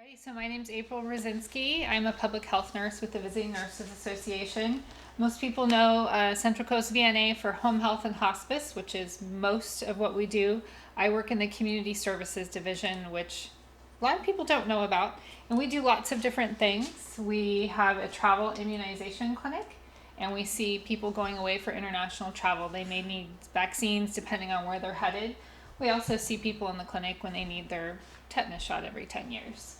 Hi, so my name's April Rosinski. I'm a public health nurse with the Visiting Nurses Association. Most people know Central Coast VNA for home health and hospice, which is most of what we do. I work in the community services division, which a lot of people don't know about. And we do lots of different things. We have a travel immunization clinic, and we see people going away for international travel. They may need vaccines depending on where they're headed. We also see people in the clinic when they need their tetanus shot every 10 years.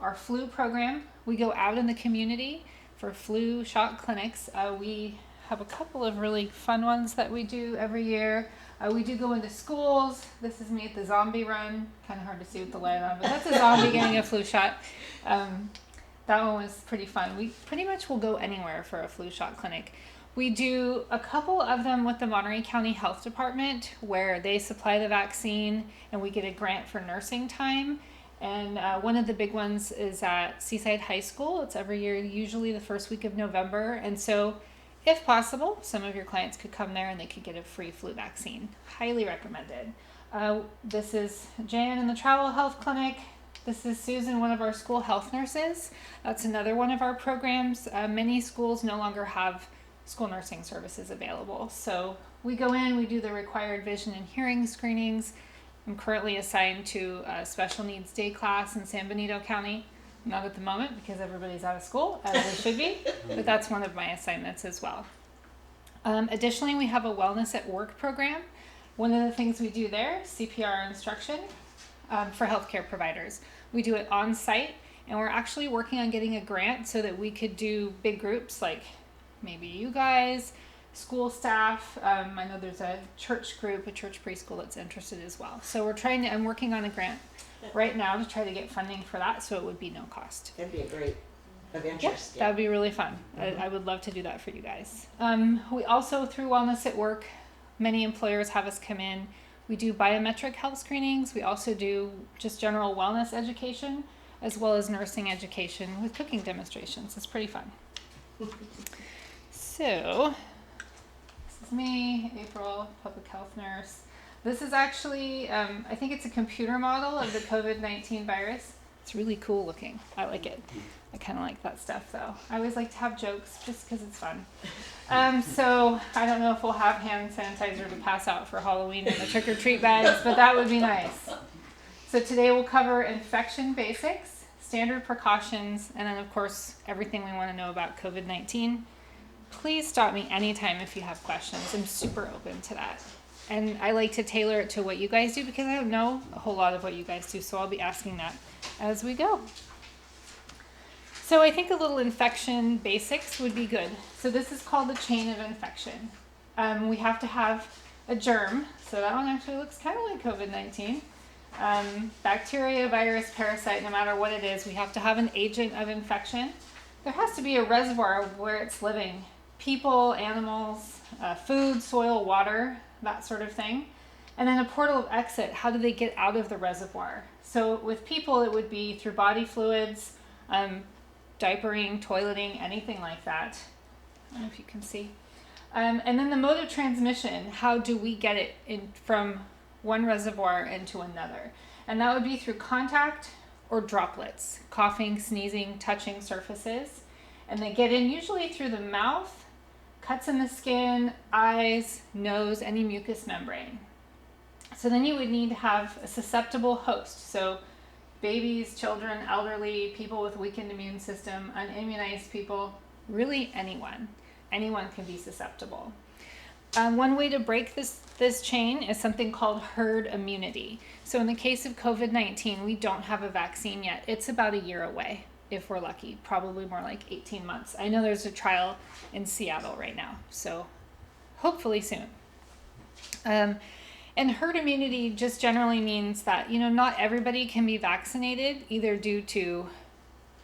Our flu program, we go out in the community for flu shot clinics. We have a couple of really fun ones that we do every year. We do go into schools. This is me at the zombie run. Kind of hard to see with the light on, but that's a zombie getting a flu shot. That one was pretty fun. We pretty much will go anywhere for a flu shot clinic. We do a couple of them with the Monterey County Health Department where they supply the vaccine and we get a grant for nursing time. And one of the big ones is at Seaside High School. It's every year, usually the first week of November. And so, if possible, some of your clients could come there and they could get a free flu vaccine. Highly recommended. This is Jan in the Travel Health Clinic. This is Susan, one of our school health nurses. That's another one of our programs. Many schools no longer have school nursing services available. So we go in, we do the required vision and hearing screenings. I'm currently assigned to a special needs day class in San Benito County. Not at the moment because everybody's out of school, as they should be, but that's one of my assignments as well. Additionally, we have a wellness at work program. One of the things we do there, CPR instruction for healthcare providers. We do it on site, and we're actually working on getting a grant so that we could do big groups like maybe you guys, school staff. I know there's a church group, a church preschool that's interested as well. So I'm working on a grant right now to try to get funding for that so it would be no cost. That'd be a great of interest. That would be really fun. I would love to do that for you guys. We also, through Wellness at Work, many employers have us come in. We do biometric health screenings. We also do just general wellness education as well as nursing education with cooking demonstrations. It's pretty fun. So, this is me, April, public health nurse. This is actually, I think it's a computer model of the COVID-19 virus. It's really cool looking. I like it. I kind of like that stuff though. I always like to have jokes just because it's fun. So I don't know if we'll have hand sanitizer to pass out for Halloween in the trick-or-treat bags, but that would be nice. So today we'll cover infection basics, standard precautions, and then of course everything we want to know about COVID-19. Please stop me anytime if you have questions. I'm super open to that. And I like to tailor it to what you guys do because I don't know a whole lot of what you guys do, so I'll be asking that as we go. So I think a little infection basics would be good. So this is called the chain of infection. We have to have a germ. So that one actually looks kind of like COVID-19. Bacteria, virus, parasite, no matter what it is, we have to have an agent of infection. There has to be a reservoir of where it's living. People, animals, food, soil, water, that sort of thing. And then a portal of exit. How do they get out of the reservoir? So with people, it would be through body fluids, diapering, toileting, anything like that. I don't know if you can see. And then the mode of transmission. How do we get it from one reservoir into another? And that would be through contact or droplets, coughing, sneezing, touching surfaces. And they get in usually through the mouth, cuts in the skin, eyes, nose, any mucous membrane. So then you would need to have a susceptible host. So babies, children, elderly, people with weakened immune system, unimmunized people, really anyone. Anyone can be susceptible. One way to break this chain is something called herd immunity. So in the case of COVID-19, we don't have a vaccine yet. It's about a year away, if we're lucky, probably more like 18 months. I know there's a trial in Seattle right now, so hopefully soon. And herd immunity just generally means that, not everybody can be vaccinated, either due to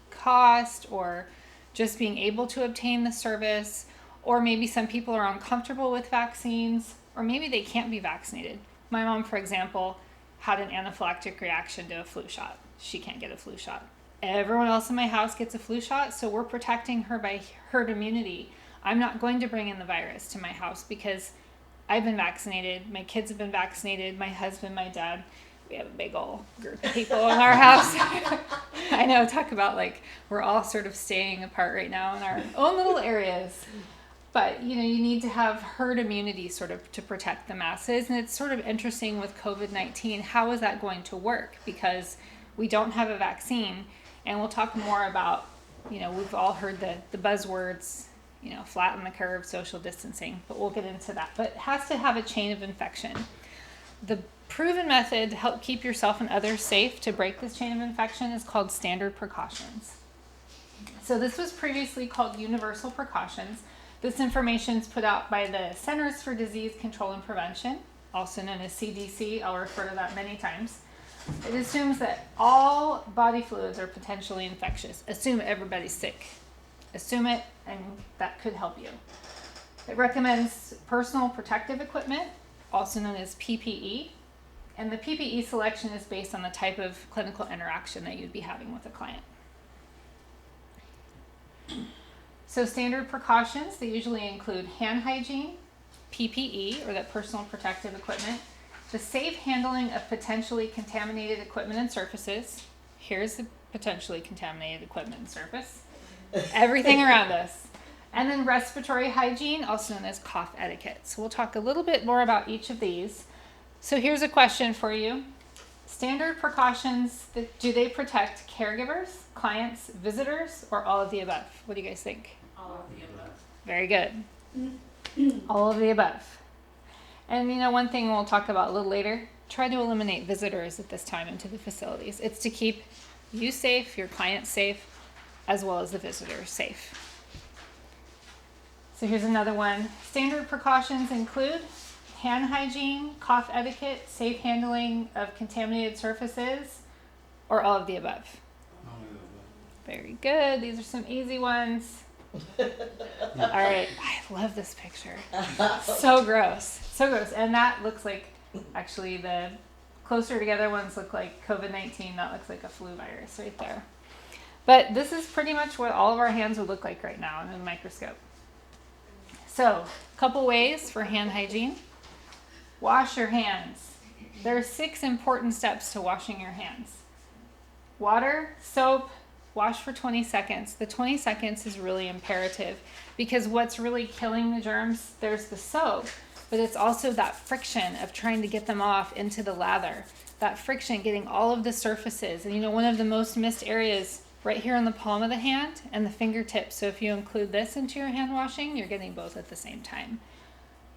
cost or just being able to obtain the service, or maybe some people are uncomfortable with vaccines, or maybe they can't be vaccinated. My mom, for example, had an anaphylactic reaction to a flu shot. She can't get a flu shot. Everyone else in my house gets a flu shot, so we're protecting her by herd immunity. I'm not going to bring in the virus to my house because I've been vaccinated, my kids have been vaccinated, my husband, my dad. We have a big old group of people in our house. I know, talk about like we're all sort of staying apart right now in our own little areas. But you need to have herd immunity sort of to protect the masses. And it's sort of interesting with COVID-19, how is that going to work? Because we don't have a vaccine. And we'll talk more about, we've all heard the buzzwords, flatten the curve, social distancing, but we'll get into that. But it has to have a chain of infection. The proven method to help keep yourself and others safe to break this chain of infection is called standard precautions. So this was previously called universal precautions. This information is put out by the Centers for Disease Control and Prevention, also known as CDC. I'll refer to that many times. It assumes that all body fluids are potentially infectious. Assume everybody's sick. Assume it, and that could help you. It recommends personal protective equipment, also known as PPE. And the PPE selection is based on the type of clinical interaction that you'd be having with a client. So standard precautions, they usually include hand hygiene, PPE, or that personal protective equipment, the safe handling of potentially contaminated equipment and surfaces. Here's the potentially contaminated equipment and surface. Everything around us. And then respiratory hygiene, also known as cough etiquette. So we'll talk a little bit more about each of these. So here's a question for you. Standard precautions, do they protect caregivers, clients, visitors, or all of the above? What do you guys think? All of the above. Very good. All of the above. And one thing we'll talk about a little later, try to eliminate visitors at this time into the facilities. It's to keep you safe, your clients safe, as well as the visitors safe. So here's another one. Standard precautions include hand hygiene, cough etiquette, safe handling of contaminated surfaces, or all of the above. Very good. These are some easy ones. All right. I love this picture. So gross. So gross. And that looks like, actually, the closer together ones look like COVID-19. That looks like a flu virus right there. But this is pretty much what all of our hands would look like right now in a microscope. So, a couple ways for hand hygiene. Wash your hands. There are 6 important steps to washing your hands. Water, soap, wash for 20 seconds. The 20 seconds is really imperative because what's really killing the germs, there's the soap, but it's also that friction of trying to get them off into the lather. That friction, getting all of the surfaces. And one of the most missed areas right here on the palm of the hand and the fingertips. So if you include this into your hand washing, you're getting both at the same time.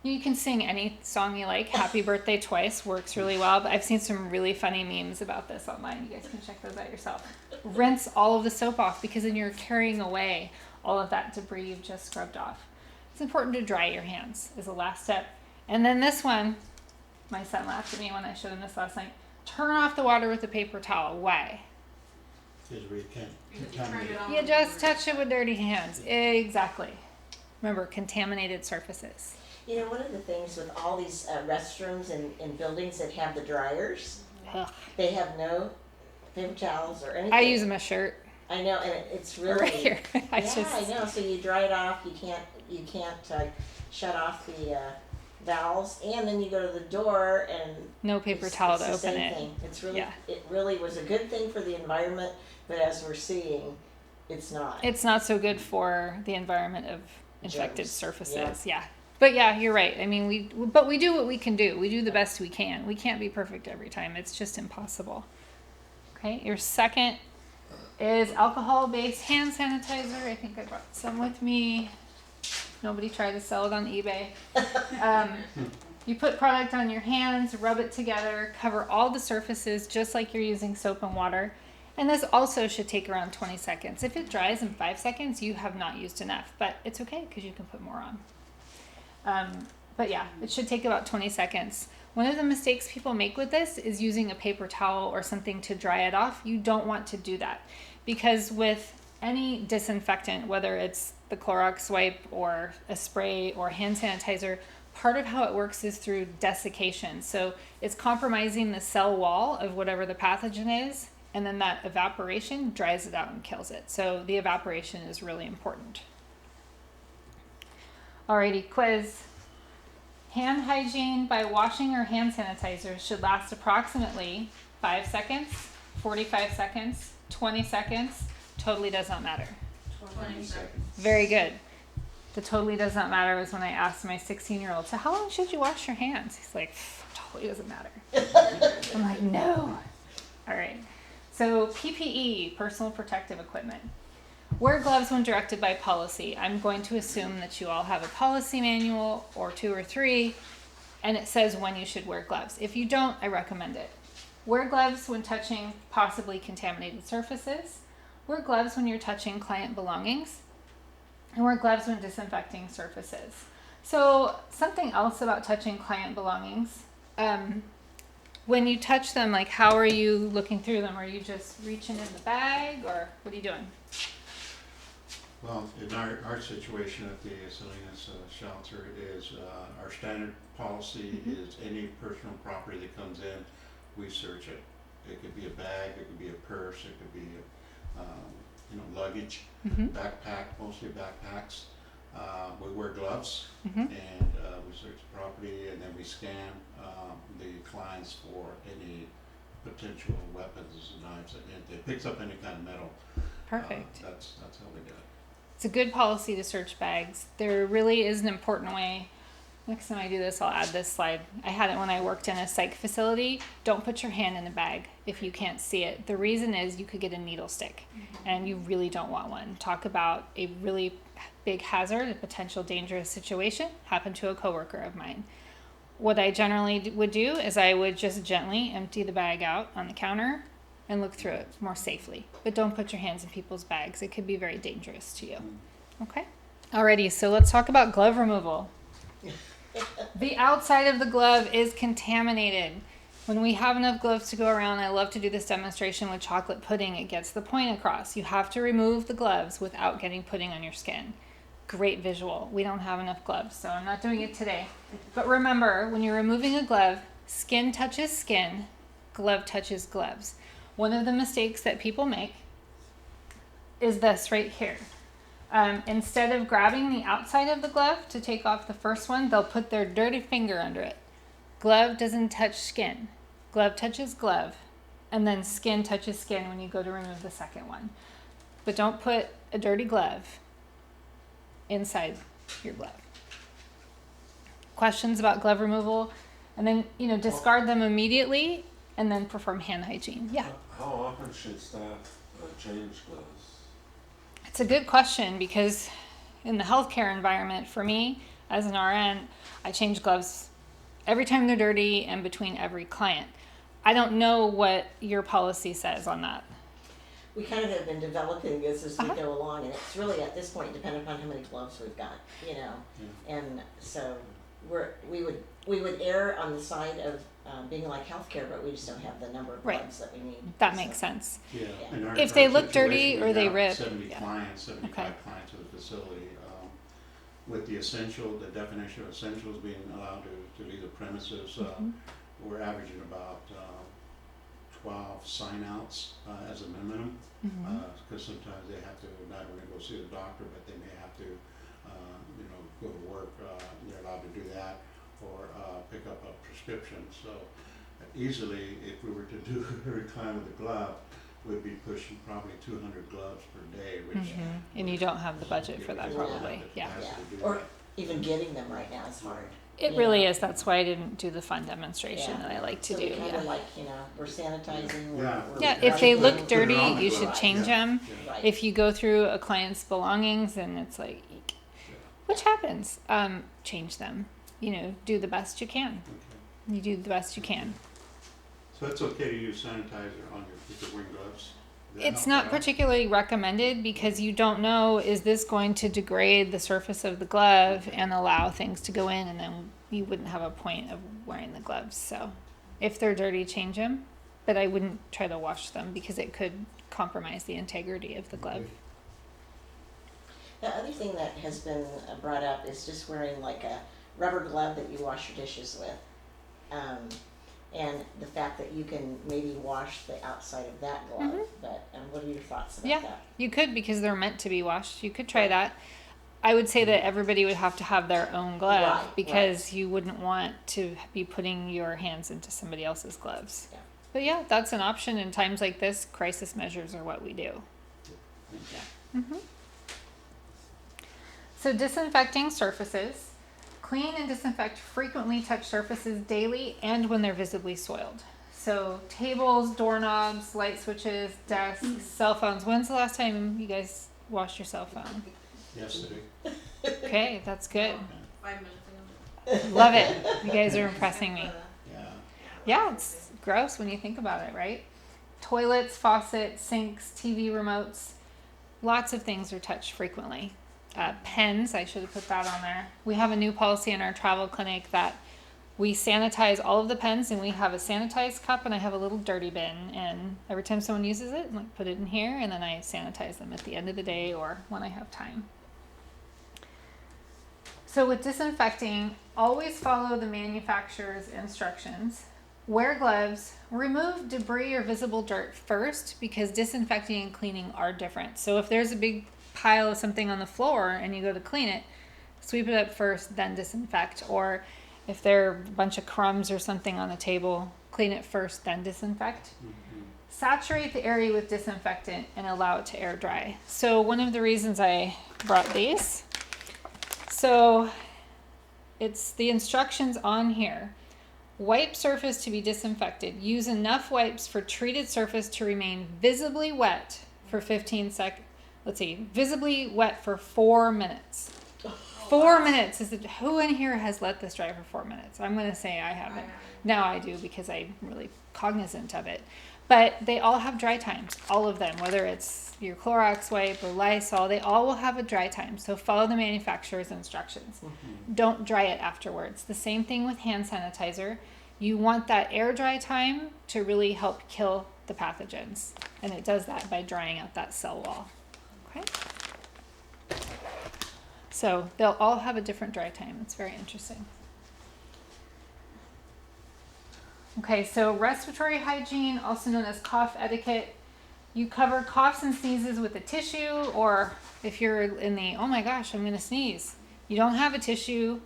You can sing any song you like. Happy Birthday Twice works really well, but I've seen some really funny memes about this online. You guys can check those out yourself. Rinse all of the soap off because then you're carrying away all of that debris you've just scrubbed off. It's important to dry your hands is the last step. And then this one, my son laughed at me when I showed him this last night. Turn off the water with a paper towel. Why? Because we can't contaminate. You just touch it with dirty hands. Exactly. Remember, contaminated surfaces. One of the things with all these restrooms in buildings that have the dryers, Ugh. they have no paper towels or anything. I use them as shirt. I know, and it's really Right here. I know. So you dry it off. You can't shut off the valves, and then you go to the door and No paper towel to it's the open same it. thing. It's really Yeah. It really was a good thing for the environment, but as we're seeing, it's not. It's not so good for the environment of infected Germs. surfaces. Yeah. But yeah, you're right. I mean, we do what we can do. We do the best we can. We can't be perfect every time. It's just impossible. Okay. Your second is alcohol-based hand sanitizer. I think I brought some with me. Nobody tried to sell it on eBay. You put product on your hands, rub it together, cover all the surfaces just like you're using soap and water. And this also should take around 20 seconds. If it dries in 5 seconds, you have not used enough, but it's okay because you can put more on. But yeah, it should take about 20 seconds. One of the mistakes people make with this is using a paper towel or something to dry it off. You don't want to do that because with any disinfectant, whether it's the Clorox wipe or a spray or hand sanitizer, part of how it works is through desiccation. So it's compromising the cell wall of whatever the pathogen is, and then that evaporation dries it out and kills it. So the evaporation is really important. Alrighty, quiz. Hand hygiene by washing or hand sanitizer should last approximately 5 seconds, 45 seconds, 20 seconds. Totally does not matter. 20 seconds. Very good. The totally does not matter was when I asked my 16-year-old, so how long should you wash your hands? He's like, totally doesn't matter. I'm like, no. All right. So PPE, personal protective equipment. Wear gloves when directed by policy. I'm going to assume that you all have a policy manual or 2 or 3, and it says when you should wear gloves. If you don't, I recommend it. Wear gloves when touching possibly contaminated surfaces. Wear gloves when you're touching client belongings. And wear gloves when disinfecting surfaces. So something else about touching client belongings. When you touch them, like how are you looking through them? Are you just reaching in the bag or what are you doing? Well, in our situation at the Salinas shelter is our standard policy is any personal property that comes in, we search it. It could be a bag, it could be a purse, it could be luggage, backpack, mostly backpacks. We wear gloves and we search the property, and then we scan the clients for any potential weapons, knives, and if it picks up any kind of metal. Perfect. That's how we do it. It's a good policy to search bags. There really is an important way. Next time I do this, I'll add this slide. I had it when I worked in a psych facility. Don't put your hand in a bag if you can't see it. The reason is you could get a needle stick, and you really don't want one. Talk about a really big hazard, a potential dangerous situation. Happened to a coworker of mine. What I generally would do is I would just gently empty the bag out on the counter and look through it more safely. But don't put your hands in people's bags. It could be very dangerous to you. Okay? Alrighty, so let's talk about glove removal. The outside of the glove is contaminated. When we have enough gloves to go around, I love to do this demonstration with chocolate pudding. It gets the point across. You have to remove the gloves without getting pudding on your skin. Great visual. We don't have enough gloves, so I'm not doing it today. But remember, when you're removing a glove, skin touches skin, glove touches gloves. One of the mistakes that people make is this right here. Instead of grabbing the outside of the glove to take off the first one, they'll put their dirty finger under it. Glove doesn't touch skin. Glove touches glove. And then skin touches skin when you go to remove the second one. But don't put a dirty glove inside your glove. Questions about glove removal? And then, discard them immediately and then perform hand hygiene. Yeah. How often should staff change gloves? It's a good question because in the healthcare environment, for me as an RN, I change gloves every time they're dirty and between every client. I don't know what your policy says on that. We kind of have been developing this as we go along, and it's really at this point dependent upon how many gloves we've got, and so we would err on the side of being like healthcare, but we just don't have the number of gloves that we need. That makes sense. Yeah. Yeah. In our If they look situation, dirty we or they have rip, 75 Okay. clients of the facility. With the definition of essentials being allowed to leave the premises, we're averaging about 12 sign-outs as a minimum, because sometimes they have to not only go see the doctor, but they may have to, go to work. They're allowed to do that, or pick up a prescription. So easily, if we were to do every client with a glove, we'd be pushing probably 200 gloves per day, which And you don't have the budget for that we don't have probably. the Yeah. capacity to do Or that. even getting them right now is hard. It really is. That's why I didn't do the fun demonstration Yeah. that I like to So do. we kind of Yeah. like, we're sanitizing. Yeah. Yeah, we're if they wiping, look Put it dirty, on the you glove. should change Yeah. them. Yeah. Right. If you go through a client's belongings and it's like, eek, which happens, change them. Do the best you can. Okay. You do the best you can. So it's okay to use sanitizer on if you're wearing gloves? Does that It's help not at all? particularly recommended because you don't know, is this going to degrade the surface of the glove and allow things to go in, and then you wouldn't have a point of wearing the gloves. So if they're dirty, change them, but I wouldn't try to wash them because it could compromise the integrity of the glove. The other thing that has been brought up is just wearing like a rubber glove that you wash your dishes with. And the fact that you can maybe wash the outside of that glove. But what are your thoughts about Yeah. that? You could, because they're meant to be washed. You could try that. I would say that everybody would have to have their own glove Right, because you wouldn't want to be putting your hands into somebody else's gloves. Yeah. But yeah, that's an option in times like this. Crisis measures are what we do. hmm So disinfecting surfaces. Clean and disinfect frequently touched surfaces daily and when they're visibly soiled. So tables, doorknobs, light switches, desks, cell phones. When's the last time you guys washed your cell phone? Yesterday. Okay, that's good. 5 minutes ago. Love it. You guys are impressing me. Yeah. Yeah, it's gross when you think about it, right? Toilets, faucets, sinks, TV remotes. Lots of things are touched frequently. Pens, I should have put that on there. We have a new policy in our travel clinic that we sanitize all of the pens, and we have a sanitized cup, and I have a little dirty bin, and every time someone uses it, like put it in here, and then I sanitize them at the end of the day or when I have time. So with disinfecting, always follow the manufacturer's instructions. Wear gloves. Remove debris or visible dirt first, because disinfecting and cleaning are different. So if there's a big pile of something on the floor and you go to clean it, sweep it up first, then disinfect. Or if there are a bunch of crumbs or something on the table, clean it first, then disinfect. Mm-hmm. Saturate the area with disinfectant and allow it to air dry. So one of the reasons I brought these, so it's the instructions on here. Wipe surface to be disinfected. Use enough wipes for treated surface to remain visibly wet for 15 seconds. Let's see, visibly wet for 4 minutes. 4 minutes is who in here has let this dry for 4 minutes? I'm going to say I haven't. Now I do because I'm really cognizant of it. But they all have dry times, all of them, whether it's your Clorox wipe or Lysol, they all will have a dry time. So follow the manufacturer's instructions. Mm-hmm. Don't dry it afterwards. The same thing with hand sanitizer. You want that air dry time to really help kill the pathogens. And it does that by drying out that cell wall. Okay? So they'll all have a different dry time. It's very interesting. Okay, so respiratory hygiene, also known as cough etiquette. You cover coughs and sneezes with a tissue, or if you're in the, oh my gosh, I'm going to sneeze. You don't have a tissue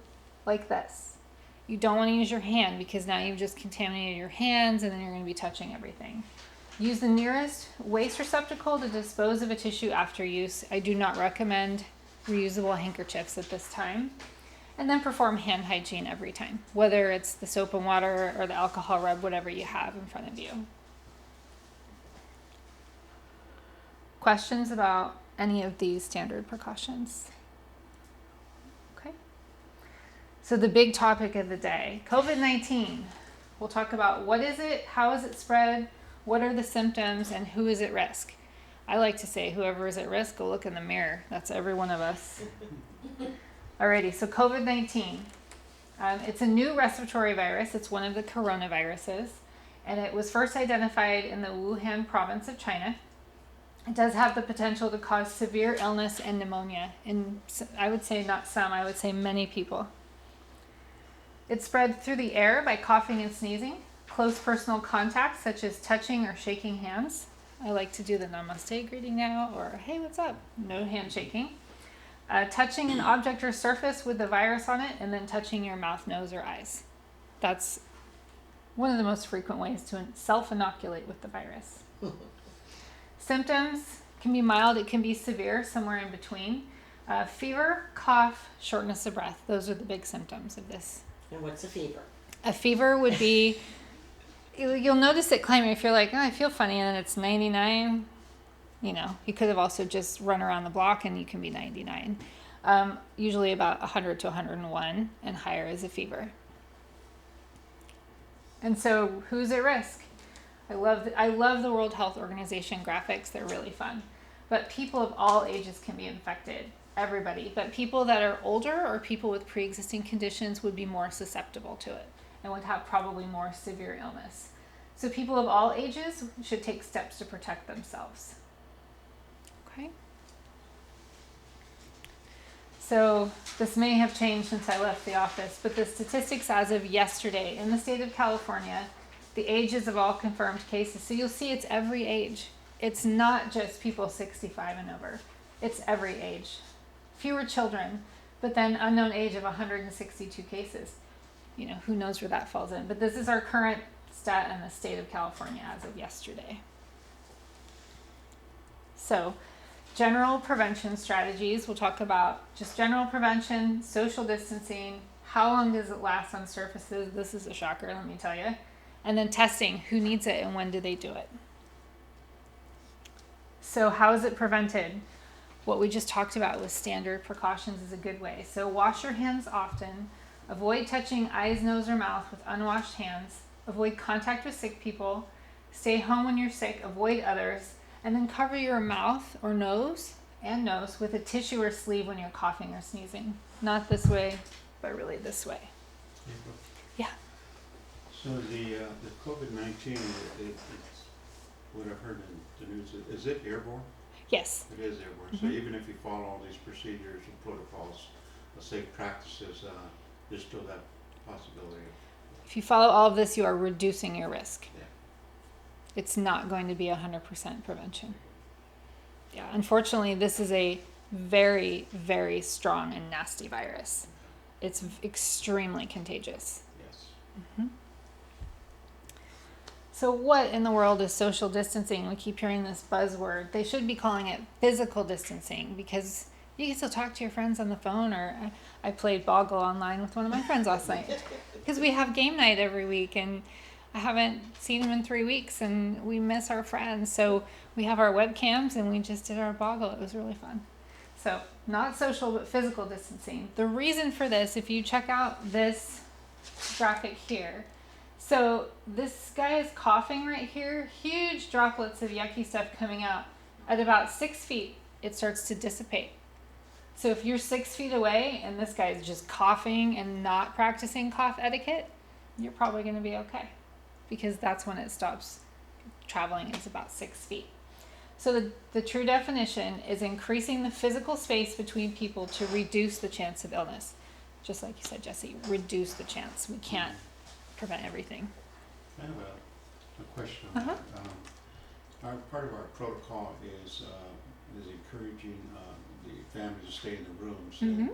like this. You don't want to use your hand because now you've just contaminated your hands and then you're going to be touching everything. Use the nearest waste receptacle to dispose of a tissue after use. I do not recommend reusable handkerchiefs at this time. And then perform hand hygiene every time, whether it's the soap and water or the alcohol rub, whatever you have in front of you. Questions about any of these standard precautions? Okay. So the big topic of the day, COVID-19. We'll talk about what is it, how is it spread, what are the symptoms, and who is at risk. I like to say whoever is at risk, go look in the mirror. That's every one of us. Alrighty, so COVID-19. It's a new respiratory virus. It's one of the coronaviruses, and it was first identified in the Wuhan province of China. It does have the potential to cause severe illness and pneumonia in, I would say not some, I would say many people. It's spread through the air by coughing and sneezing, close personal contact such as touching or shaking hands. I like to do the namaste greeting now, or hey, what's up? No handshaking. Touching an object or surface with the virus on it, and then touching your mouth, nose, or eyes. That's one of the most frequent ways to self-inoculate with the virus. Symptoms can be mild, it can be severe, somewhere in between. Fever, cough, shortness of breath. Those are the big symptoms of this. And what's a fever? A fever would be, you'll notice it climbing if you're like, oh, I feel funny, and then it's 99. You know, you could have also just run around the block and you can be 99. Usually about 100 to 101 and higher is a fever. And so who's at risk? I love the World Health Organization graphics. They're really fun. But people of all ages can be infected. Everybody. But people that are older or people with pre-existing conditions would be more susceptible to it and would have probably more severe illness. So people of all ages should take steps to protect themselves. Okay. So this may have changed since I left the office, but the statistics as of yesterday in the state of California, the ages of all confirmed cases. So you'll see it's every age. It's not just people 65 and over. It's every age. fewer children, but then unknown age of 162 cases. You know, who knows where that falls in. But this is our current stat in the state of California as of yesterday. So, general prevention strategies. We'll talk about just general prevention, social distancing, how long does it last on surfaces? This is a shocker, let me tell you. And then testing, who needs it and when do they do it? So how is it prevented? What we just talked about with standard precautions is a good way. So wash your hands often. Avoid touching eyes, nose, or mouth with unwashed hands. Avoid contact with sick people. Stay home when you're sick. Avoid others. And then cover your mouth or nose with a tissue or sleeve when you're coughing or sneezing. Not this way, but really this way. April? Yeah. So the COVID-19, it's what I've heard in the news, is it airborne? Yes. It is airborne. So even if you follow all these procedures and protocols, safe practices, there's still that possibility. If you follow all of this, you are reducing your risk. Yeah. It's not going to be 100% prevention. Yeah, unfortunately, this is a very, very strong and nasty virus. It's extremely contagious. Yes. So what in the world is social distancing? We keep hearing this buzzword. They should be calling it physical distancing because you can still talk to your friends on the phone, or I played Boggle online with one of my friends last night because we have game night every week and I haven't seen him in 3 weeks and we miss our friends. So we have our webcams and we just did our Boggle. It was really fun. So not social, but physical distancing. The reason for this, if you check out this graphic here, so this guy is coughing right here, huge droplets of yucky stuff coming out. At about 6 feet, it starts to dissipate. So if you're 6 feet away and this guy is just coughing and not practicing cough etiquette, you're probably going to be okay because that's when it stops traveling. It's about 6 feet. So the true definition is increasing the physical space between people to reduce the chance of illness. Just like you said, Jesse, reduce the chance. We can't prevent everything. I have a question on that. Part of our protocol is encouraging the families to stay in the rooms. And,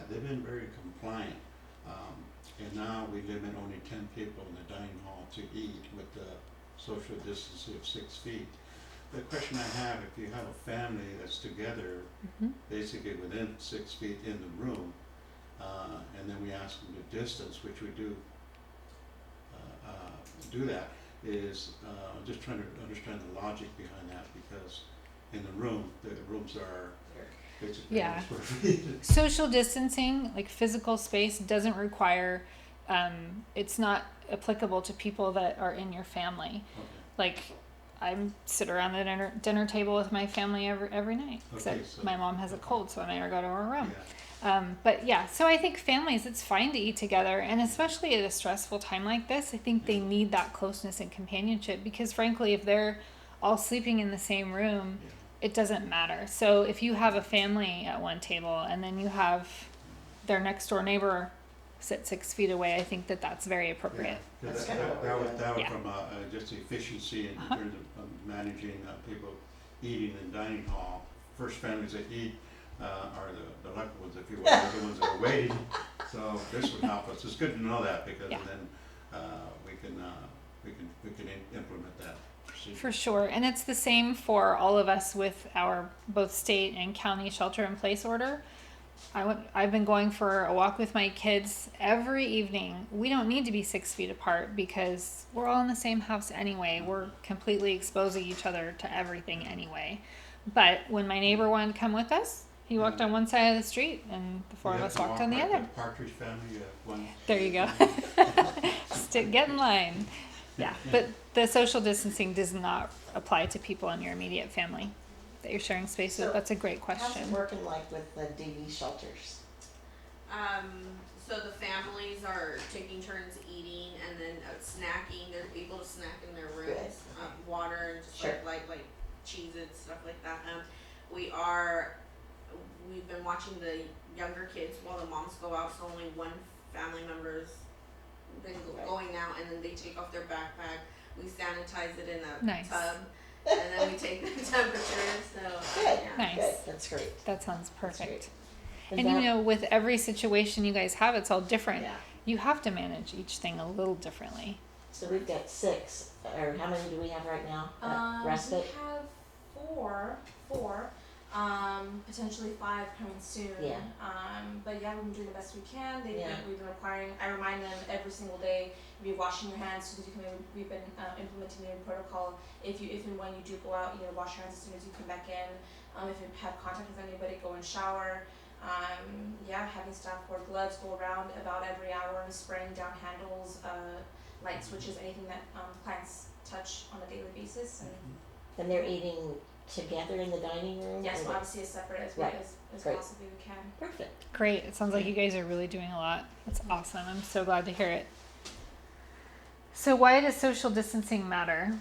they've been very compliant. And now we limit only 10 people in the dining hall to eat with the social distancing of 6 feet. The question I have, if you have a family that's together, basically within 6 feet in the room, and then we ask them to distance, which we do that, is just trying to understand the logic behind that, because in the room, the rooms are basically Yeah. square feet. Social distancing, like physical space, doesn't require, it's not applicable to people that are in your family. Okay. Like, I sit around the dinner table with my family every night, except Okay, so- my mom has a cold, so I never go to her room. Yeah. But yeah, so I think families, it's fine to eat together, and especially at a stressful time like this, I think they need that closeness and companionship, because frankly, if they're all sleeping in the same room, Yeah. it doesn't matter. So if you have a family at one table and then you have their next door neighbor sit 6 feet away, I think that that's very appropriate. Yeah, That's that, kinda what that we're was, doing. that was Yeah. from just efficiency in terms of managing people eating in dining hall. First families that eat are the lucky ones, if you will, they're the ones that are waiting. So this would help us. It's good to know that, because Yeah. then we can implement that procedure. For sure. And it's the same for all of us with our both state and county shelter in place order. I've been going for a walk with my kids every evening. We don't need to be 6 feet apart because we're all in the same house anyway. We're completely exposing each other to everything anyway. But when my neighbor wanted to come with us, he walked on one side of the street and the four of us walked on the other. Partridge family, one. There you go. Get in line. Yeah, but the social distancing does not apply to people in your immediate family that you're sharing space with. So, That's a great How's it working working like with the DV shelters? So the families are taking turns eating and then snacking. They're able to snack in their rooms. Good. Water and just Sure. like Cheez-Its, stuff like that. We've been watching the younger kids while the moms go out, so only one family member's been Right. going out, and then they take off their backpack. We sanitize it in a Nice. tub, and then we take the temperature. So Good. yeah. Nice. Good. That's great. That sounds That's perfect. And you know, with every situation you guys have, it's all different. Yeah. You have to manage each thing a little differently. So we've got 6, or how many do we have right now? Respite? We have four, potentially 5 coming soon. Yeah. But yeah, we've been doing the best we can. Yeah. We've been requiring, I remind them every single day, be washing your hands as soon as you come in. We've been implementing the new protocol. If and when you do go out, wash your hands as soon as you come back in. If you have contact with anybody, go and shower. Having staff wear gloves, go around about every hour and spraying down handles, light switches, anything that clients touch on a daily basis. And they're eating together in the dining room? Yes, or well, obviously as separate as Right. as Great. possibly we can. Perfect. Great. It sounds like you guys are really doing a lot. That's awesome. I'm so glad to hear it. So why does social distancing matter?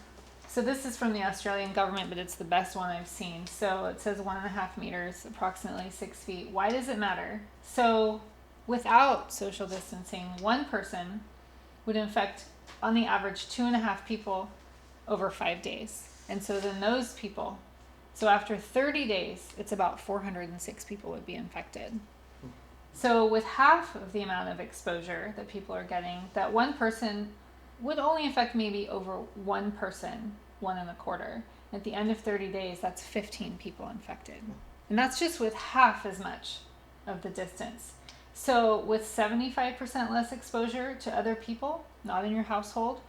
So this is from the Australian government, but it's the best one I've seen. So it says 1.5 meters, approximately 6 feet. Why does it matter? So without social distancing, one person would infect, on the average, 2.5 people over 5 days. And so then those people, so after 30 days, it's about 406 people would be infected. So with half of the amount of exposure that people are getting, that one person would only affect maybe over one person, 1.25. At the end of 30 days, that's 15 people infected. And that's just with half as much of the distance. So with 75% less exposure to other people, not in your household,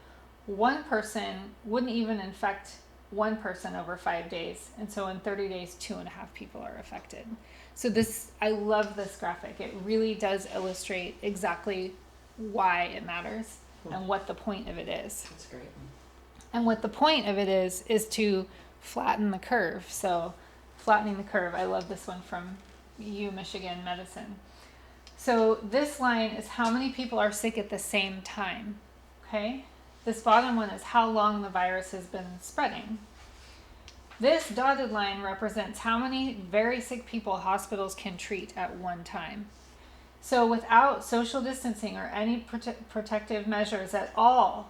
one person wouldn't even infect one person over 5 days. And so in 30 days, 2.5 people are affected. So this, I love this graphic. It really does illustrate exactly why it matters and what the point of it is. That's great. And what the point of it is to flatten the curve. So flattening the curve, I love this one from Michigan Medicine. So this line is how many people are sick at the same time, okay? This bottom one is how long the virus has been spreading. This dotted line represents how many very sick people hospitals can treat at one time. So without social distancing or any protective measures at all,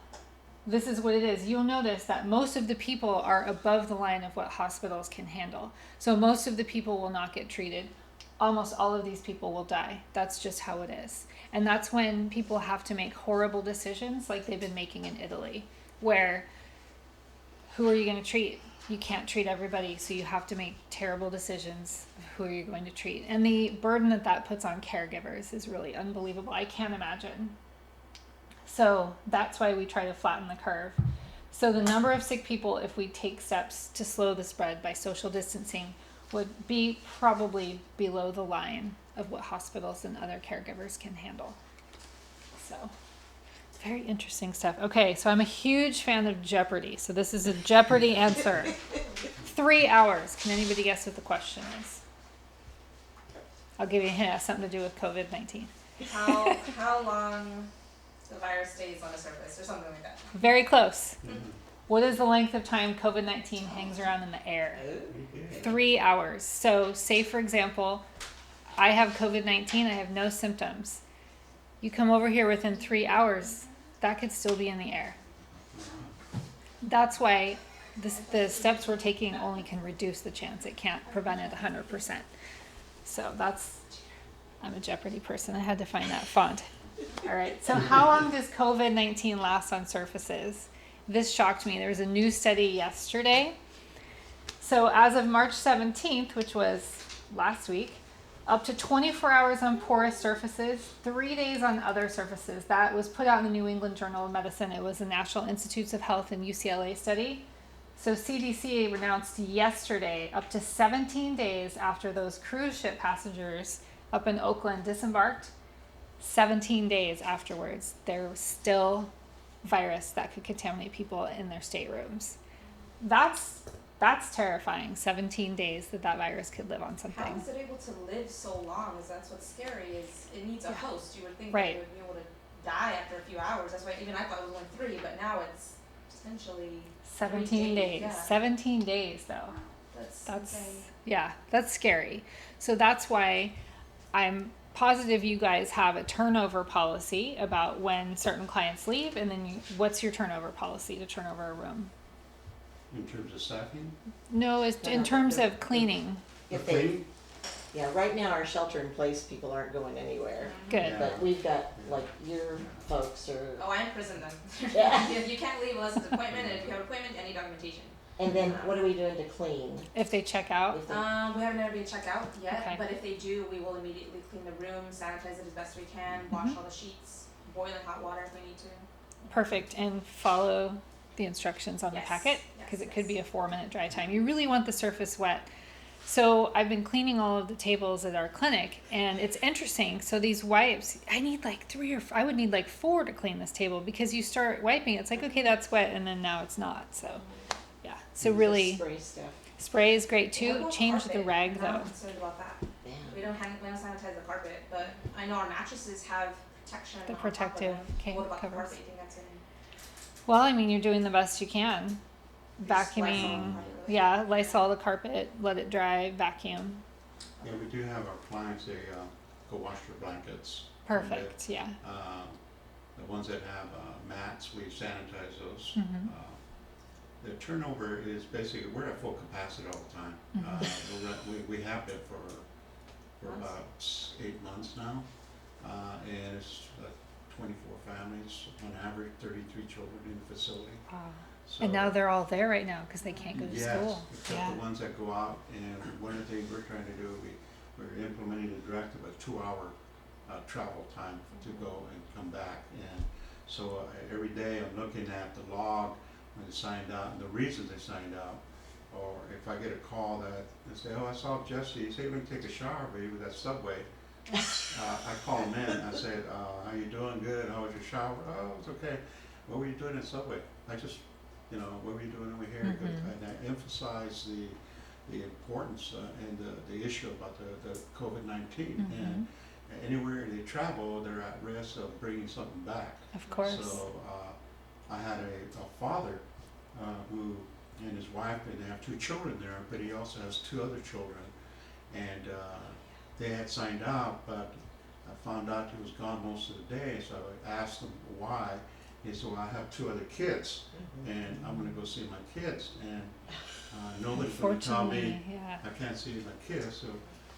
this is what it is. You'll notice that most of the people are above the line of what hospitals can handle. So most of the people will not get treated. Almost all of these people will die. That's just how it is. And that's when people have to make horrible decisions like they've been making in Italy, where who are you going to treat? You can't treat everybody, so you have to make terrible decisions of who are you going to treat. And the burden that puts on caregivers is really unbelievable. I can't imagine. So that's why we try to flatten the curve. So the number of sick people, if we take steps to slow the spread by social distancing, would be probably below the line of what hospitals and other caregivers can handle. So it's very interesting stuff. Okay, so I'm a huge fan of Jeopardy. So this is a Jeopardy answer. 3 hours. Can anybody guess what the question is? I'll give you a hint. It has something to do with COVID-19. How long the virus stays on the surface or something like that? Very close. What is the length of time COVID-19 hangs around in the air? 3 hours. So say, for example, I have COVID-19, I have no symptoms. You come over here within 3 hours, that could still be in the air. That's why the steps we're taking only can reduce the chance. It can't prevent it 100%. So I'm a Jeopardy person. I had to find that font. All right. So how long does COVID-19 last on surfaces? This shocked me. There was a new study yesterday. So as of March 17th, which was last week, up to 24 hours on porous surfaces, 3 days on other surfaces. That was put out in the New England Journal of Medicine. It was the National Institutes of Health and UCLA study. So CDC announced yesterday, up to 17 days after those cruise ship passengers up in Oakland disembarked, 17 days afterwards, there was still virus that could contaminate people in their staterooms. That's terrifying. 17 days that virus could live on something. How is it able to live so long? Is that's what's scary? Is it needs a host? You would think Right. it would be able to die after a few hours. That's why even I thought it was only 3, but now it's essentially 17 days. Yeah. 17 days though. That's That's yeah, that's scary. So that's why I'm positive you guys have a turnover policy about when certain clients leave, and then what's your turnover policy to turn over a room? In terms of staffing? No, it's in terms of cleaning. If The they, cleaning? Yeah, right now our shelter in place people aren't going anywhere, Good. Yeah. but we've got like your folks are. Oh, I imprison them. Yeah. You can't leave unless it's an appointment, and if you have an appointment, any documentation. And then what are we doing to clean? If they check out. If they- We haven't had anybody check out yet, Okay. but if they do, we will immediately clean the room, sanitize it as best we can, wash all the sheets, boiling hot water if we need to. Perfect. And follow the instructions on the Yes, packet, yes, because it could yes. be a 4-minute dry time. You really want the surface wet. So I've been cleaning all of the tables at our clinic, and it's interesting. So these wipes, I need like 3 or I would need like 4 to clean this table, because you start wiping, it's like, okay, that's wet, and then now it's not. So yeah. So really, Spray stuff. spray is great What too. about Change the carpet? rag I'm not though. concerned about that. Yeah. We don't sanitize the carpet, but I know our mattresses have protection The on top protective of them. What about the covers. carpet? You think that's in? Well, I mean, you're doing the best you can. Just Lysol Vacuuming. probably. Yeah, Lysol the carpet, let it dry, vacuum. Yeah, we do have our clients, they go wash their blankets. Perfect. Yeah. The ones that have mats, we sanitize those. Mhm. The turnover is basically, we're at full capacity all the time. We have it for about 8 months now. And it's 24 families, on average, 33 children in the facility. Wow. So, And now they're all there right now because they can't go to yes, school. except Yeah. the ones that go out, and one of the things we're trying to do, we're implementing the directive of 2-hour travel time to go and come back. And so every day I'm looking at the log when they signed out and the reasons they signed out. Or if I get a call that they say, oh, I saw Jesse, he said he went to take a shower, but he was at Subway. I call him in, I said, how you doing? Good. How was your shower? Oh, it's okay. What were you doing at Subway? I just, what were you doing over here? Mhm. And I emphasize the importance and the issue about the COVID-19. Mhm. And anywhere they travel, they're at risk of bringing something back. Of course. So I had a father who and his wife, and they have 2 children there, but he also has 2 other children. And they had signed out, but I found out he was gone most of the day, so I asked him why. He said, well, I have 2 other kids, and I'm gonna go see my kids, and nobody's gonna tell me Unfortunately, yeah. I can't see my kids. So,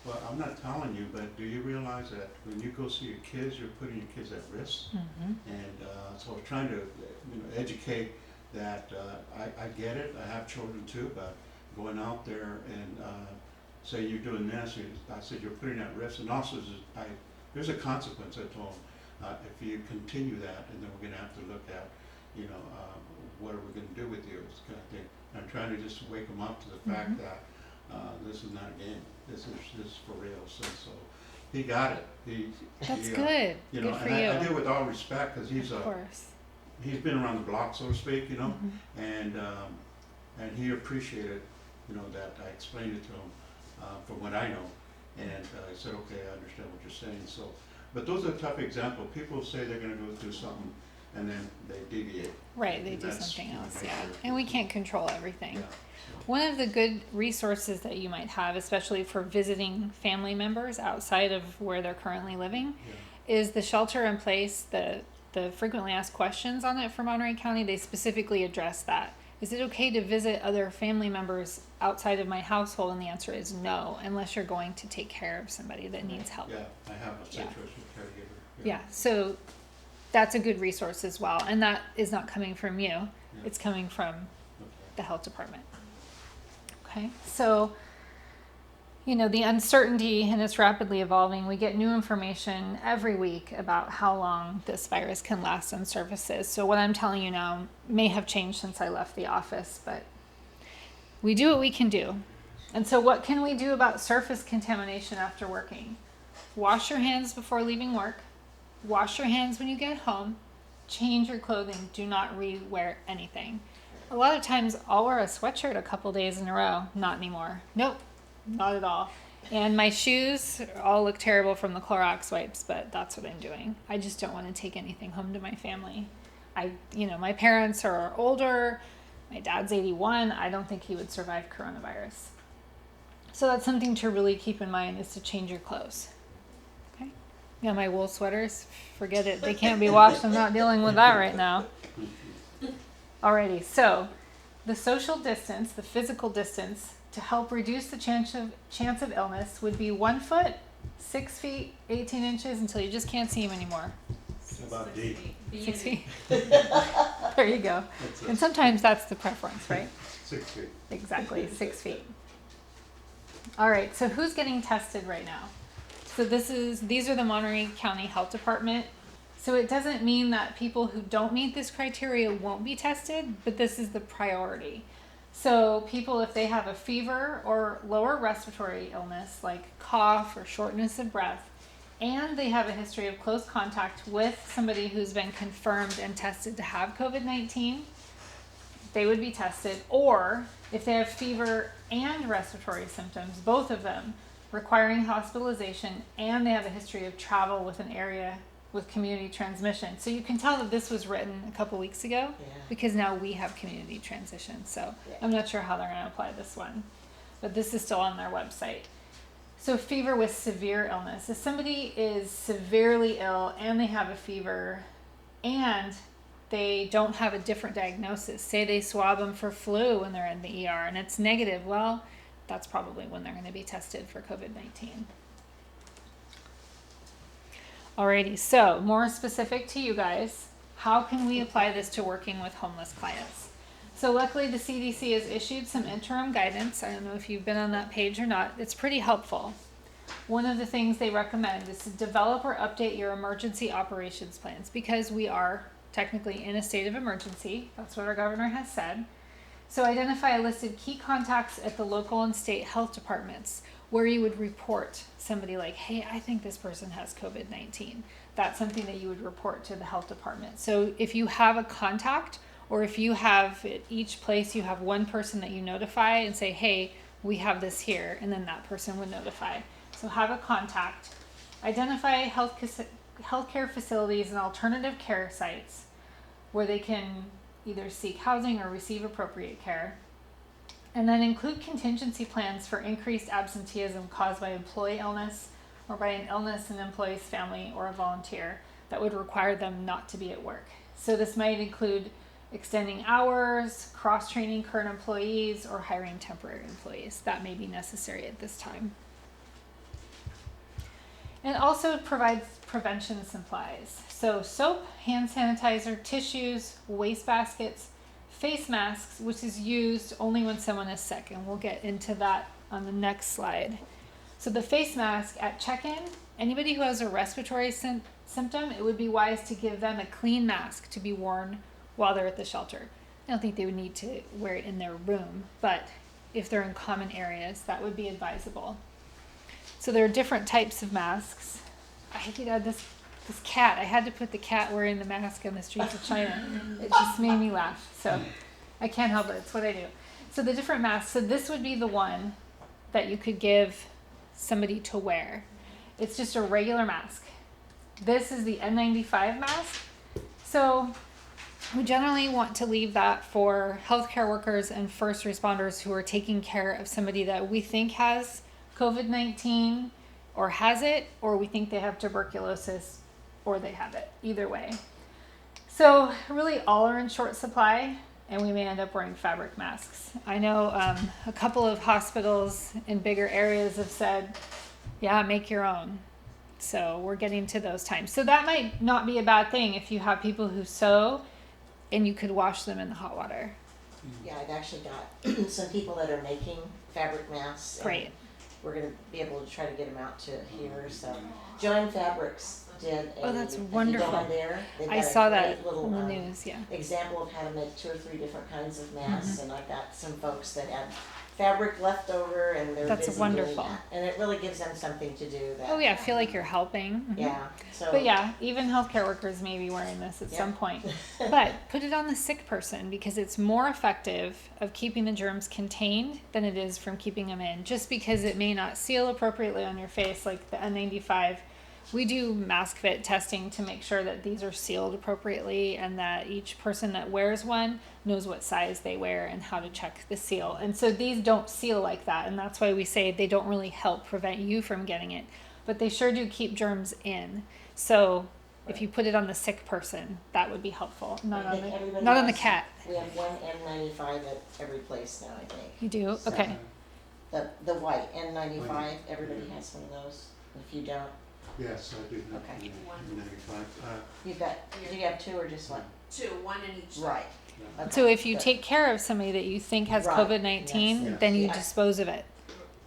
well, I'm not telling you, but do you realize that when you go see your kids, you're putting your kids at risk? Mhm. And so I was trying to, educate that I get it. I have children too, but going out there and say you're doing this, I said you're putting at risk. And also, there's a consequence. I told them if you continue that, and then we're going to have to look at, what are we going to do with you, this kind of thing. I'm trying to just wake them up to the fact that this is not a game. This is for real. So he got it. That's he, good. Good Good for and you. I do it with all respect, because he's Of course. he's been around the block, so to speak, Mhm. and he appreciated, that I explained it to him from what I know, and I said, okay, I understand what you're saying. So, but those are the type of example. People say they're going to go do something, and then they deviate. Right, they And do that's something human else, nature. yeah. And we can't control everything. Yeah. So, One of the good resources that you might have, especially for visiting family members outside of where they're currently living, yeah. is the shelter in place, the frequently asked questions on it for Monterey County. They specifically address that. Is it okay to visit other family members outside of my household? And the answer is no, unless you're going to take care of somebody that needs help. Yeah, I have a Yeah. situation caregiver. Yeah, so that's a good resource as well. And that is not coming from you, Yeah. it's coming from Okay. the health department. Okay, so, the uncertainty, and it's rapidly evolving. We get new information every week about how long this virus can last on surfaces. So what I'm telling you now may have changed since I left the office, but we do what we can do. And so what can we do about surface contamination after working? Wash your hands before leaving work. Wash your hands when you get home. Change your clothing. Do not re-wear anything. A lot of times I'll wear a sweatshirt a couple days in a row. Not anymore. Nope, not at all. And my shoes all look terrible from the Clorox wipes, but that's what I'm doing. I just don't want to take anything home to my family. My parents are older. My dad's 81. I don't think he would survive coronavirus. So that's something to really keep in mind, is to change your clothes. Okay? My wool sweaters, forget it. They can't be washed. I'm not dealing with that right now. Alrighty, so the social distance, the physical distance, to help reduce the chance of illness would be 1 foot, 6 feet, 18 inches until you just can't see them anymore. How about D? 6 feet. There you go. That's And it. sometimes that's the preference, right? 6 feet. Exactly, 6 feet. All right, so who's getting tested right now? So these are the Monterey County Health Department. So it doesn't mean that people who don't meet this criteria won't be tested, but this is the priority. So people, if they have a fever or lower respiratory illness like cough or shortness of breath, and they have a history of close contact with somebody who's been confirmed and tested to have COVID-19, they would be tested. Or if they have fever and respiratory symptoms, both of them requiring hospitalization, and they have a history of travel with an area with community transmission. So you can tell that this was written a couple weeks ago Yeah. because now we have community transition. So Yeah. I'm not sure how they're going to apply this one, but this is still on their website. So fever with severe illness. If somebody is severely ill and they have a fever and they don't have a different diagnosis, say they swab them for flu when they're in the ER and it's negative, well, that's probably when they're going to be tested for COVID-19. Alrighty, so more specific to you guys, how can we apply this to working with homeless clients? So luckily the CDC has issued some interim guidance. I don't know if you've been on that page or not. It's pretty helpful. One of the things they recommend is to develop or update your emergency operations plans, because we are technically in a state of emergency. That's what our governor has said. So identify a list of key contacts at the local and state health departments where you would report somebody like, hey, I think this person has COVID-19. That's something that you would report to the health department. So if you have a contact, or if you have at each place, you have one person that you notify and say, hey, we have this here, and then that person would notify. So have a contact. Identify healthcare facilities and alternative care sites where they can either seek housing or receive appropriate care. And then include contingency plans for increased absenteeism caused by employee illness or by an illness in an employee's family or a volunteer that would require them not to be at work. So this might include extending hours, cross-training current employees, or hiring temporary employees. That may be necessary at this time. And also provides prevention supplies. So soap, hand sanitizer, tissues, waste baskets, face masks, which is used only when someone is sick, and we'll get into that on the next slide. So the face mask at check-in, anybody who has a respiratory symptom, it would be wise to give them a clean mask to be worn while they're at the shelter. I don't think they would need to wear it in their room, but if they're in common areas, that would be advisable. So there are different types of masks. This cat, I had to put the cat wearing the mask on the streets of China. It just made me laugh. So I can't help it. It's what I do. So the different masks. So this would be the one that you could give somebody to wear. It's just a regular mask. This is the N95 mask. So we generally want to leave that for healthcare workers and first responders who are taking care of somebody that we think has COVID-19 or has it, or we think they have tuberculosis or they have it, either way. So really all are in short supply, and we may end up wearing fabric masks. I know a couple of hospitals in bigger areas have said, yeah, make your own. So we're getting to those times. So that might not be a bad thing if you have people who sew and you could wash them in the hot water. Yeah, I've actually got some people that are making fabric masks. and Great. We're gonna be able to try to get them out to here, so. Joanne Fabrics did a. Oh, that's if you go wonderful. on there, they've I got a saw great that little, in the news, yeah. example of how to make 2 or 3 different kinds of masks, Mm-hmm. and I've got some folks that had fabric left over and they're That's busy wonderful. doing that. And it really gives them something to do that. Oh yeah, feel like you're helping. Mhm. Yeah, so. But yeah, even healthcare workers may be wearing this at Yeah. some point. But put it on the sick person, because it's more effective of keeping the germs contained than it is from keeping them in. Just because it may not seal appropriately on your face, like the N95. We do mask fit testing to make sure that these are sealed appropriately and that each person that wears one knows what size they wear and how to check the seal. And so these don't seal like that, and that's why we say they don't really help prevent you from getting it, but they sure do keep germs in. So If you put it on the sick person, that would be helpful. Not I on think the everybody not on the has- cat. We have one N95 at every place now, I think. You do? So- Okay. The white N95, everybody has one of those. If you don't, Yes, I do have Okay. the 95. you've got, do you have two or just one? Two, one in each side. Right. Yeah. Okay, So if you good. take care of somebody that you think has Right. COVID-19, Yes. then you Yeah. dispose of it.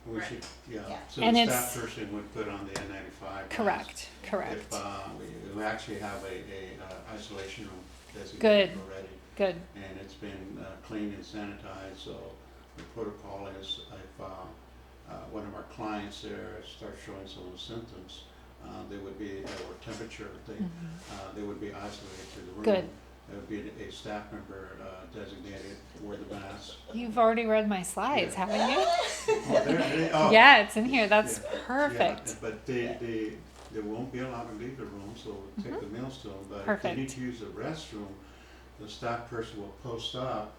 We Right. should, Yeah. so And the it's- staff person would put on the N95. Correct. Correct. If, we actually have a isolation room Good. designated already, Good. and it's been cleaned and sanitized, so the protocol is if one of our clients there starts showing some of the symptoms, they would be, or temperature, they would be isolated to the room. Good. There would be a staff member designated for the mask. You've already read my slides, Yeah. haven't you? Oh, oh. Yeah, it's in here. That's Yeah. perfect. Yeah, but they won't be allowed to leave the room, so we'll take the meals to them. But if they need Perfect. to use the restroom, the staff person will post up,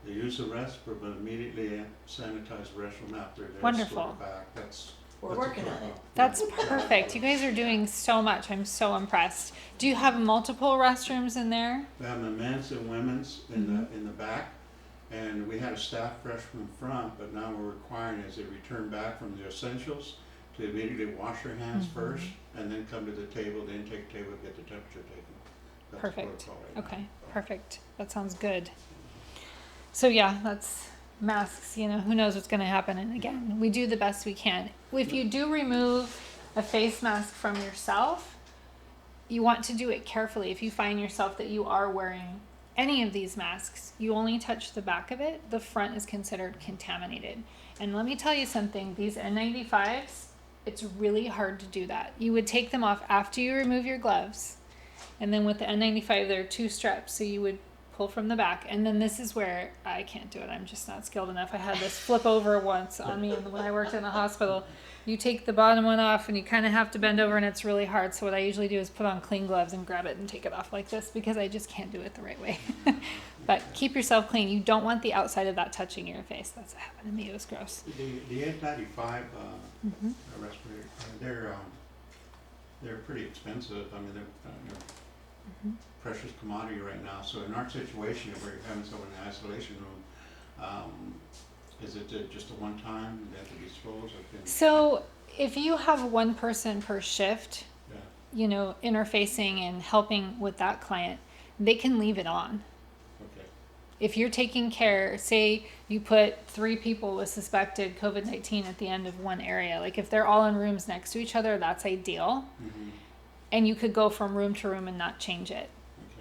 they use the restroom, but immediately sanitize the restroom after they're Wonderful. escorted back. That's We're a working on it. protocol. That's Yeah. perfect. You guys are doing so much. I'm so impressed. Do you have multiple restrooms in there? We have the men's and women's in the back, and we had a staff restroom in front, but now we're requiring as they return back from the essentials to immediately wash their hands first, and then come to the table, the intake table, get the temperature taken. That's the Perfect. protocol right now. Okay, perfect. That sounds good. So yeah, that's masks, you know, who knows what's going to happen. And again, we do the best we can. If you do remove a face mask from yourself, you want to do it carefully. If you find yourself that you are wearing any of these masks, you only touch the back of it, the front is considered contaminated. And let me tell you something, these N95s, it's really hard to do that. You would take them off after you remove your gloves. And then with the N95, there are two straps. So you would pull from the back. And then this is where I can't do it. I'm just not skilled enough. I had this flip over once on me when I worked in a hospital. You take the bottom one off and you kind of have to bend over and it's really hard. So what I usually do is put on clean gloves and grab it and take it off like this because I just can't do it the right way. But keep yourself clean. You don't want the outside of that touching your face. That's what happened to me. It was gross. The N95 respirator, they're pretty expensive. I mean, they're precious commodity right now. So in our situation, if we're having someone in the isolation room, is it just a one time they have to be disposed of? So if you have one person per shift, Yeah. you know, interfacing and helping with that client, they can leave it on. Okay. If you're taking care, say you put 3 people with suspected COVID-19 at the end of one area, like if they're all in rooms next to each other, that's ideal. Mm-hmm. And you could go from room to room and not change it.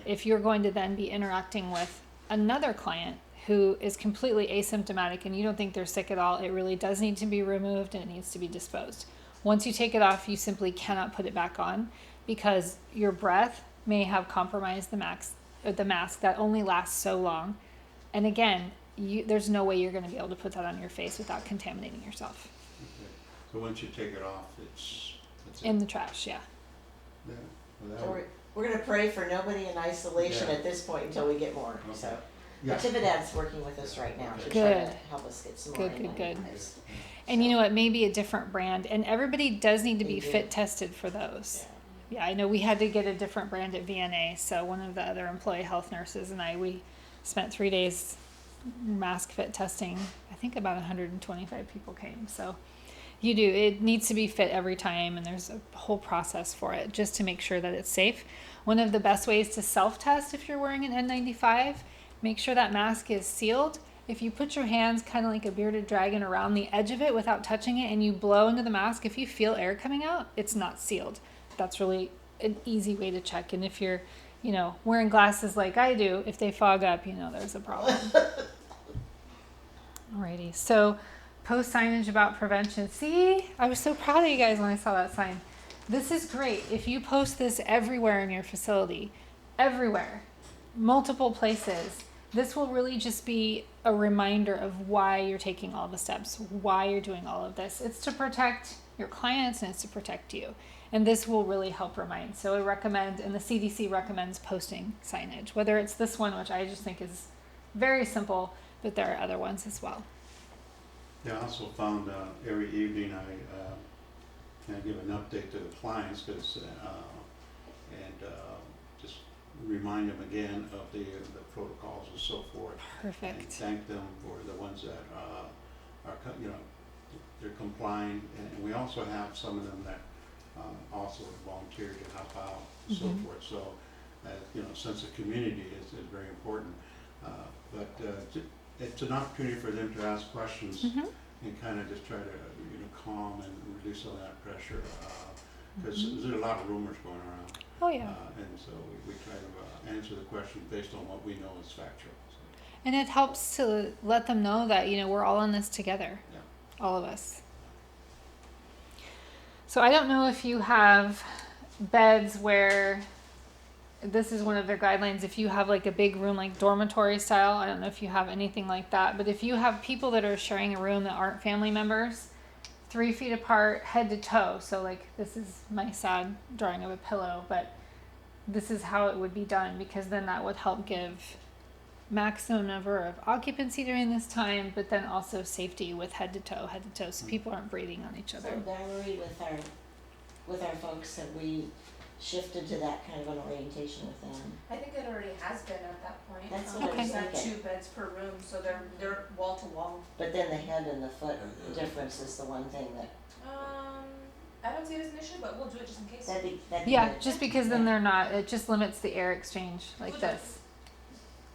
Okay. If you're going to then be interacting with another client who is completely asymptomatic and you don't think they're sick at all, it really does need to be removed and it needs to be disposed. Once you take it off, you simply cannot put it back on because your breath may have compromised the mask that only lasts so long. And again, there's no way you're going to be able to put that on your face without contaminating yourself. Okay. So once you take it off, it's In the trash, yeah. Yeah. Well, So that would- we're gonna pray for nobody in isolation Yeah. at this point until we get more, Okay. so. Yeah. Tivadad's working with us right now to try Good. to help us get some more Good, good, good. N95s. And you know what? Maybe a different brand. And everybody does need to They be do. fit tested for those. Yeah. Yeah, I know we had to get a different brand at VNA. So one of the other employee health nurses and we spent 3 days mask fit testing. I think about 125 people came. So you do. It needs to be fit every time, and there's a whole process for it just to make sure that it's safe. One of the best ways to self-test if you're wearing an N95, make sure that mask is sealed. If you put your hands kind of like a bearded dragon around the edge of it without touching it and you blow into the mask, if you feel air coming out, it's not sealed. That's really an easy way to check. And if you're, you know, wearing glasses like I do, if they fog up, you know, there's a problem. Alrighty, so post signage about prevention. See, I was so proud of you guys when I saw that sign. This is great. If you post this everywhere in your facility, everywhere, multiple places, this will really just be a reminder of why you're taking all the steps, why you're doing all of this. It's to protect your clients and it's to protect you. And this will really help remind. So I recommend, and the CDC recommends posting signage, whether it's this one, which I just think is very simple, but there are other ones as well. Yeah, I also found every evening I give an update to the clients because and just remind them again of the protocols and so forth. And Perfect. thank them for the ones that they're complying, and we also have some of them that also volunteer to help out and so forth. So, sense of community is very important. But it's an opportunity for them to ask questions and kind of just try to calm and reduce some of that pressure, because there's a lot of rumors going around. Oh yeah. And so we try to answer the question based on what we know is factual. So, And it helps to let them know that, we're all in this together. yeah. All of us. So I don't know if you have beds where this is one of their guidelines. If you have like a big room, like dormitory style, I don't know if you have anything like that. But if you have people that are sharing a room that aren't family members, 3 feet apart, head to toe. So like this is my sad drawing of a pillow, but this is how it would be done, because then that would help give maximum number of occupancy during this time, but then also safety with head to toe, so people aren't breathing on each other. So Valerie, with our folks, have we shifted to that kind of an orientation with them? I think it already has been at that point. That's what I was We have thinking. 2 beds per room, so they're wall to wall. But then the head and the foot difference is the one thing that, I don't see it as an issue, but we'll do it just in case. that'd be Yeah, good. just because then they're not, it just limits the air exchange like We'll do it. this.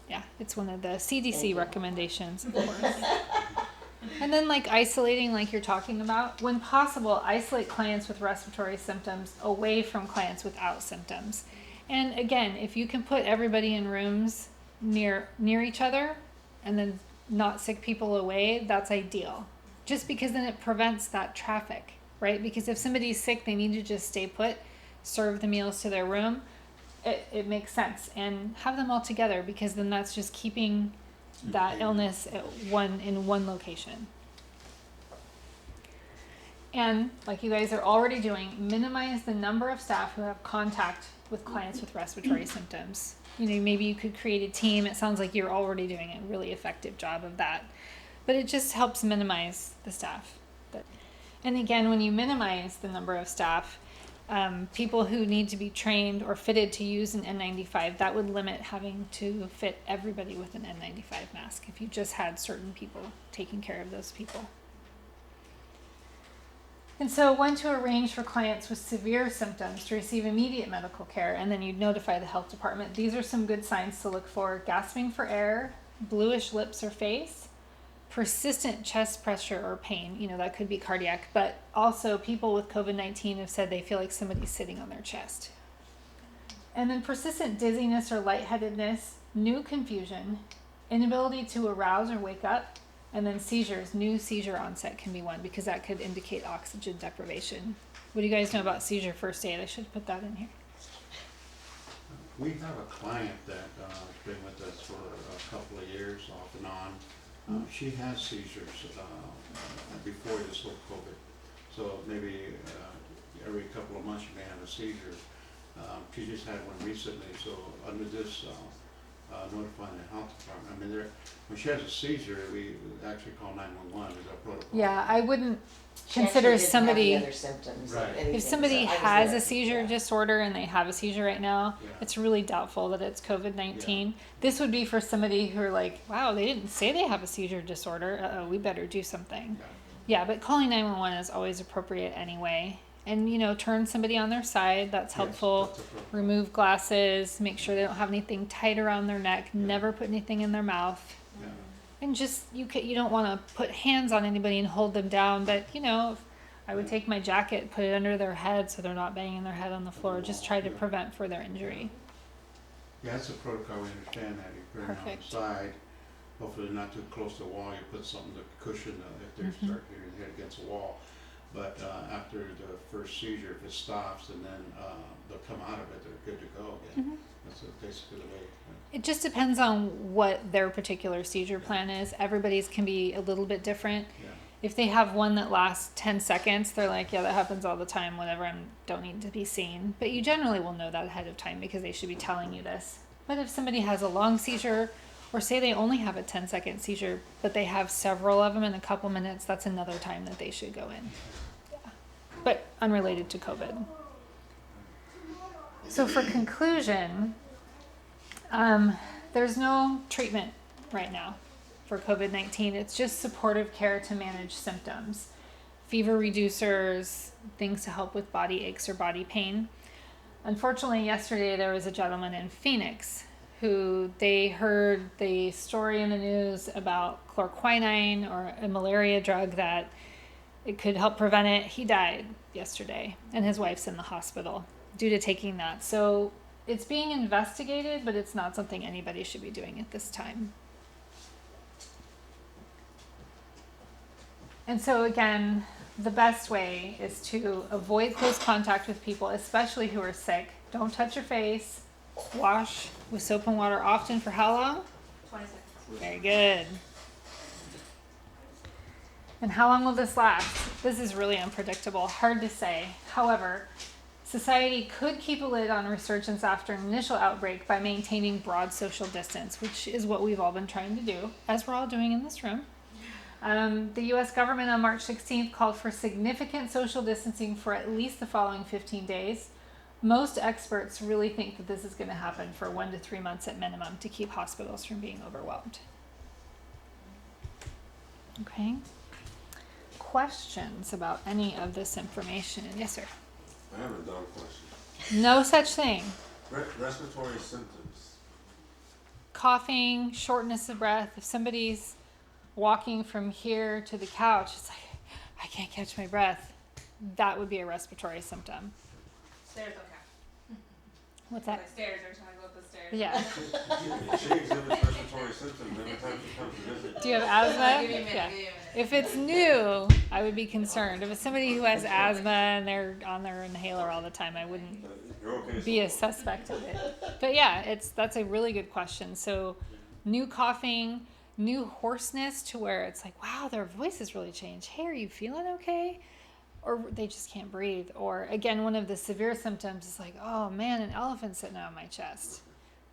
Yeah, it's one of the CDC Thank you. recommendations, of course. And then like isolating, like you're talking about, when possible, isolate clients with respiratory symptoms away from clients without symptoms. And again, if you can put everybody in rooms near each other and then not sick people away, that's ideal. Just because then it prevents that traffic, right? Because if somebody's sick, they need to just stay put, serve the meals to their room. It makes sense, and have them all together, because then that's just keeping that illness in one location. And like you guys are already doing, minimize the number of staff who have contact with clients with respiratory symptoms. Maybe you could create a team. It sounds like you're already doing a really effective job of that, but it just helps minimize the staff. And again, when you minimize the number of staff, people who need to be trained or fitted to use an N95, that would limit having to fit everybody with an N95 mask if you just had certain people taking care of those people. And so when to arrange for clients with severe symptoms to receive immediate medical care, and then you'd notify the health department. These are some good signs to look for: gasping for air, bluish lips or face, persistent chest pressure or pain, that could be cardiac, but also people with COVID-19 have said they feel like somebody's sitting on their chest. And then persistent dizziness or lightheadedness, new confusion, inability to arouse or wake up, and then seizures. New seizure onset can be one, because that could indicate oxygen deprivation. What do you guys know about seizure first aid? I should put that in here. We have a client that has been with us for a couple of years, off and on. She has seizures before this whole COVID. So maybe every couple of months she may have a seizure. She just had one recently. So under this, notifying the health department. When she has a seizure, we actually call 911 as our protocol. Yeah, I wouldn't She consider actually didn't have somebody. the other symptoms of Right. anything, If somebody so I was has there. a seizure Yeah. disorder and they have a seizure right now, Yeah. it's really doubtful that it's COVID-19. This would be for somebody who are like, wow, they didn't say they have a seizure disorder. Uh-oh, we better do something. Yeah. Yeah, but calling 911 is always appropriate anyway. And, turn somebody on their side. That's helpful. Yes, that's a protocol. Remove glasses. Make sure they don't have anything tight around their neck. Yeah. Never put anything in their mouth. Yeah. And just, you don't want to put hands on anybody and hold them down. But, I would take my jacket, put it under their head so they're not banging their head on the floor. Just try to Yeah. prevent further injury. Yeah, that's a protocol. We understand that. You put it on the Perfect. side. Hopefully not too close to the wall. You put something to cushion if they Mhm. start hitting their head against the wall. But after the first seizure, if it stops, and then they'll come out of it, they're good to go again. Mhm. That's basically the way. It just depends on what their particular seizure plan is. Everybody's can be a little bit different. Yeah. If they have one that lasts 10 seconds, they're like, yeah, that happens all the time, whatever, I don't need to be seen. But you generally will know that ahead of time because they should be telling you this. But if somebody has a long seizure, or say they only have a 10-second seizure, but they have several of them in a couple minutes, that's another time that they should go in. Yeah. But unrelated to COVID. So for conclusion, there's no treatment right now for COVID-19. It's just supportive care to manage symptoms. Fever reducers, things to help with body aches or body pain. Unfortunately, yesterday there was a gentleman in Phoenix who they heard the story in the news about chlorquinine or a malaria drug that it could help prevent it. He died yesterday, and his wife's in the hospital due to taking that. So it's being investigated, but it's not something anybody should be doing at this time. And so again, the best way is to avoid close contact with people, especially who are sick. Don't touch your face. Wash with soap and water often for how long? 20 seconds. Very good. And how long will this last? This is really unpredictable, hard to say. However, society could keep a lid on resurgence after an initial outbreak by maintaining broad social distance, which is what we've all been trying to do, as we're all doing in this room. The U.S. government on March 16th called for significant social distancing for at least the following 15 days. Most experts really think that this is going to happen for 1 to 3 months at minimum to keep hospitals from being overwhelmed. Okay. Questions about any of this information? Yes, sir. I have a dumb question. No such thing. Respiratory symptoms. Coughing, shortness of breath. If somebody's walking from here to the couch, it's like, I can't catch my breath. That would be a respiratory symptom. Stairs don't count. What's that? Like stairs, every time I go up the stairs. Yeah. She exhibits respiratory symptoms every time she comes to visit. Do you have asthma? Give me a minute, Yeah. give me a minute. If it's new, I would be concerned. If it's somebody who has asthma and they're on their inhaler all the time, I wouldn't You're okay. be a suspect of it. But yeah, that's a really good question. So new coughing, new hoarseness to where it's like, wow, their voice has really changed. Hey, are you feeling okay? Or they just can't breathe. Or again, one of the severe symptoms is like, oh man, an elephant sitting on my chest.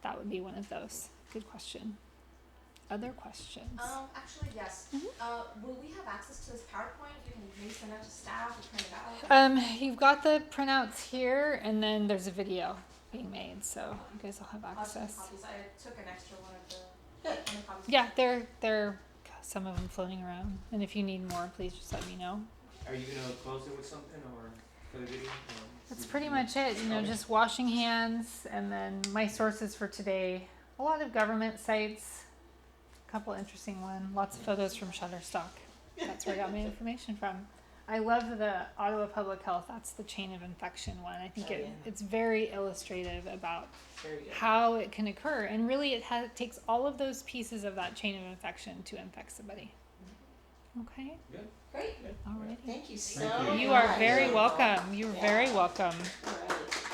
That would be one of those. Good question. Other questions? Actually, yes. Will we have access to this PowerPoint? You can maybe send it to staff or print it out. You've got the printouts here, and then there's a video being made, so you guys will have I'll send access. copies. I took an extra one of the copies. Yeah, they're some of them floating around, and if you need more, please just let me know. Are you gonna close it with something or for the video? That's pretty much it. You know, just washing hands, and then my sources for today. A lot of government sites. A couple interesting ones. Lots of photos from Shutterstock. That's where I got my information from. I love the Ottawa Public Health. That's the chain of infection one. I think it's very illustrative about Very good. how it can occur, and really it takes all of those pieces of that chain of infection to infect somebody. Okay. Great. Alrighty. Thank you so Thank much. You are very welcome. You're very welcome. All right.